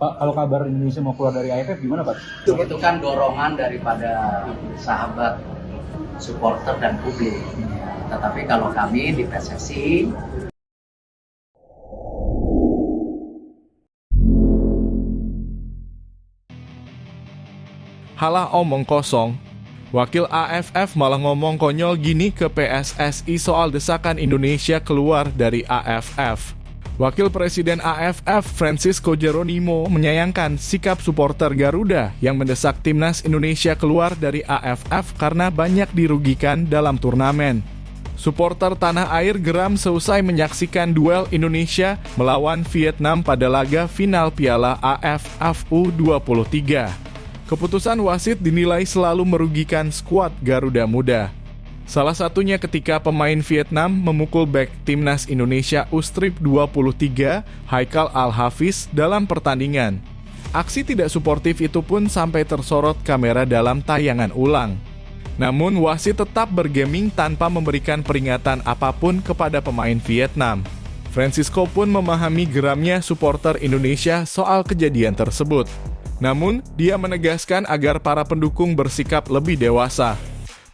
Pak, kalau kabar Indonesia mau keluar dari AFF gimana, Pak? Itu kan dorongan daripada sahabat, supporter dan publik. Tetapi kalau kami di PSSI, halah omong kosong. Wakil AFF malah ngomong konyol gini ke PSSI soal desakan Indonesia keluar dari AFF. Wakil Presiden AFF Francisco Geronimo menyayangkan sikap supporter Garuda yang mendesak timnas Indonesia keluar dari AFF karena banyak dirugikan dalam turnamen. Supporter tanah air geram seusai menyaksikan duel Indonesia melawan Vietnam pada laga final Piala AFF U23. Keputusan wasit dinilai selalu merugikan skuad Garuda Muda. Salah satunya ketika pemain Vietnam memukul bek timnas Indonesia U-Strip 23, Haikal Al-Hafiz dalam pertandingan. Aksi tidak suportif itu pun sampai tersorot kamera dalam tayangan ulang. Namun wasit tetap bergeming tanpa memberikan peringatan apapun kepada pemain Vietnam. Francisco pun memahami geramnya supporter Indonesia soal kejadian tersebut. Namun, dia menegaskan agar para pendukung bersikap lebih dewasa.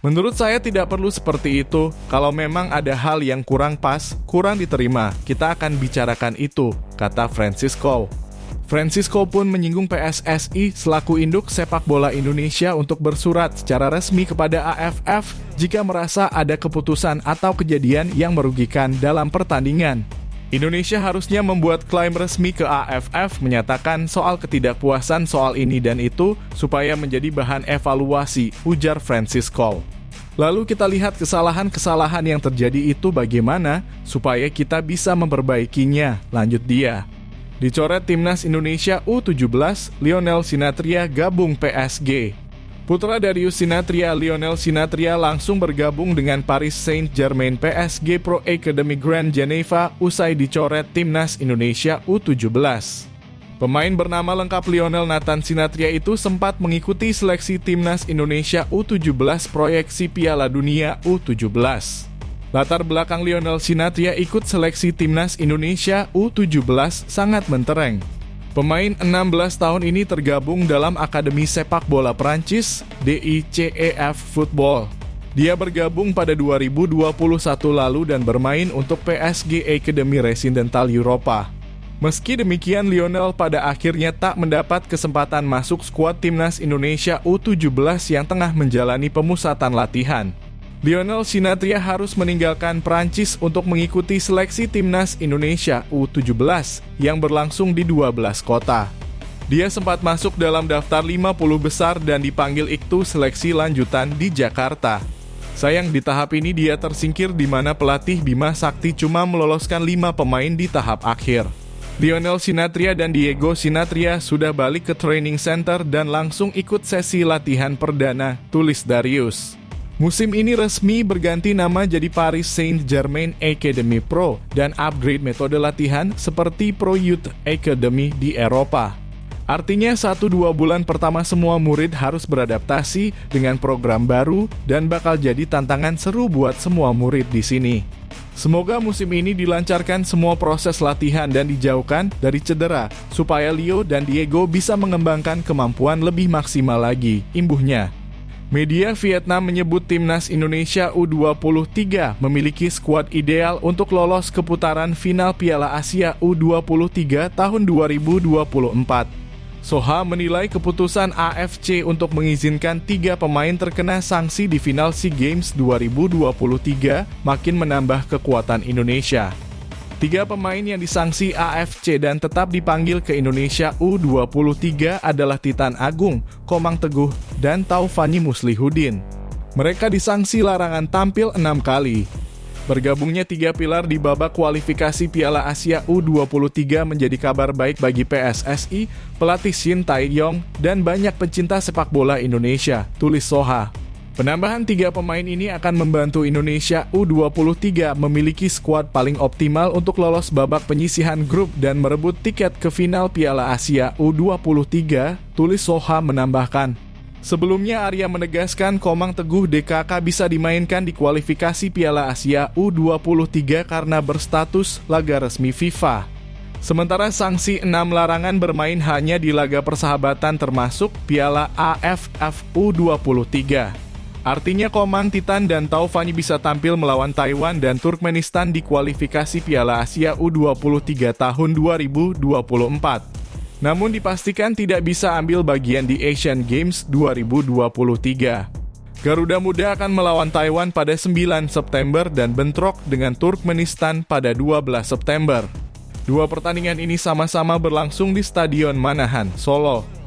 Menurut saya tidak perlu seperti itu. Kalau memang ada hal yang kurang pas, kurang diterima, kita akan bicarakan itu, kata Francisco. Francisco pun menyinggung PSSI selaku induk sepak bola Indonesia untuk bersurat secara resmi kepada AFF jika merasa ada keputusan atau kejadian yang merugikan dalam pertandingan. Indonesia harusnya membuat klaim resmi ke AFF menyatakan soal ketidakpuasan soal ini dan itu supaya menjadi bahan evaluasi, ujar Francisco. Lalu kita lihat kesalahan-kesalahan yang terjadi itu bagaimana supaya kita bisa memperbaikinya, lanjut dia. Dicoret timnas Indonesia U17, Lionel Sinathrya gabung PSG. Putra Darius Sinathrya, Lionel Sinathrya langsung bergabung dengan Paris Saint-Germain PSG Pro Academy Grand Geneva usai dicoret timnas Indonesia U17. Pemain bernama lengkap Lionel Nathan Sinathrya itu sempat mengikuti seleksi timnas Indonesia U17 proyeksi Piala Dunia U17. Latar belakang Lionel Sinathrya ikut seleksi timnas Indonesia U17 sangat mentereng. Pemain 16 tahun ini tergabung dalam Akademi Sepak Bola Prancis, DICEF Football. Dia bergabung pada 2021 lalu dan bermain untuk PSG Academy Residential Europa. Meski demikian, Lionel pada akhirnya tak mendapat kesempatan masuk skuad timnas Indonesia U17 yang tengah menjalani pemusatan latihan. Lionel Sinathrya harus meninggalkan Prancis untuk mengikuti seleksi timnas Indonesia U17 yang berlangsung di 12 kota. Dia sempat masuk dalam daftar 50 besar dan dipanggil IKTU seleksi lanjutan di Jakarta. Sayang di tahap ini dia tersingkir di mana pelatih Bima Sakti cuma meloloskan 5 pemain di tahap akhir. Lionel Sinathrya dan Diego Sinathrya sudah balik ke training center dan langsung ikut sesi latihan perdana, tulis Darius. Musim ini resmi berganti nama jadi Paris Saint-Germain Academy Pro dan upgrade metode latihan seperti Pro Youth Academy di Eropa. Artinya 1-2 bulan pertama semua murid harus beradaptasi dengan program baru dan bakal jadi tantangan seru buat semua murid di sini. Semoga musim ini dilancarkan semua proses latihan dan dijauhkan dari cedera supaya Leo dan Diego bisa mengembangkan kemampuan lebih maksimal lagi, imbuhnya. Media Vietnam menyebut timnas Indonesia U23 memiliki skuad ideal untuk lolos ke putaran final Piala Asia U23 tahun 2024. Soha menilai keputusan AFC untuk mengizinkan 3 pemain terkena sanksi di final SEA Games 2023 makin menambah kekuatan Indonesia. 3 pemain yang disanksi AFC dan tetap dipanggil ke Indonesia U23 adalah Titan Agung, Komang Teguh, dan Taufani Muslihudin. Mereka disanksi larangan tampil 6 kali. Bergabungnya 3 pilar di babak kualifikasi Piala Asia U23 menjadi kabar baik bagi PSSI, pelatih Shin Tae-yong, dan banyak pecinta sepak bola Indonesia, tulis Soha. Penambahan 3 pemain ini akan membantu Indonesia U23 memiliki skuad paling optimal untuk lolos babak penyisihan grup dan merebut tiket ke final Piala Asia U23, tulis Soha menambahkan. Sebelumnya Arya menegaskan Komang Teguh DKK bisa dimainkan di kualifikasi Piala Asia U23 karena berstatus laga resmi FIFA. Sementara sanksi 6 larangan bermain hanya di laga persahabatan termasuk Piala AFF U23. Artinya Komang, Titan, dan Taufani bisa tampil melawan Taiwan dan Turkmenistan di kualifikasi Piala Asia U23 tahun 2024. Namun dipastikan tidak bisa ambil bagian di Asian Games 2023. Garuda Muda akan melawan Taiwan pada 9 September dan bentrok dengan Turkmenistan pada 12 September. Dua pertandingan ini sama-sama berlangsung di Stadion Manahan, Solo.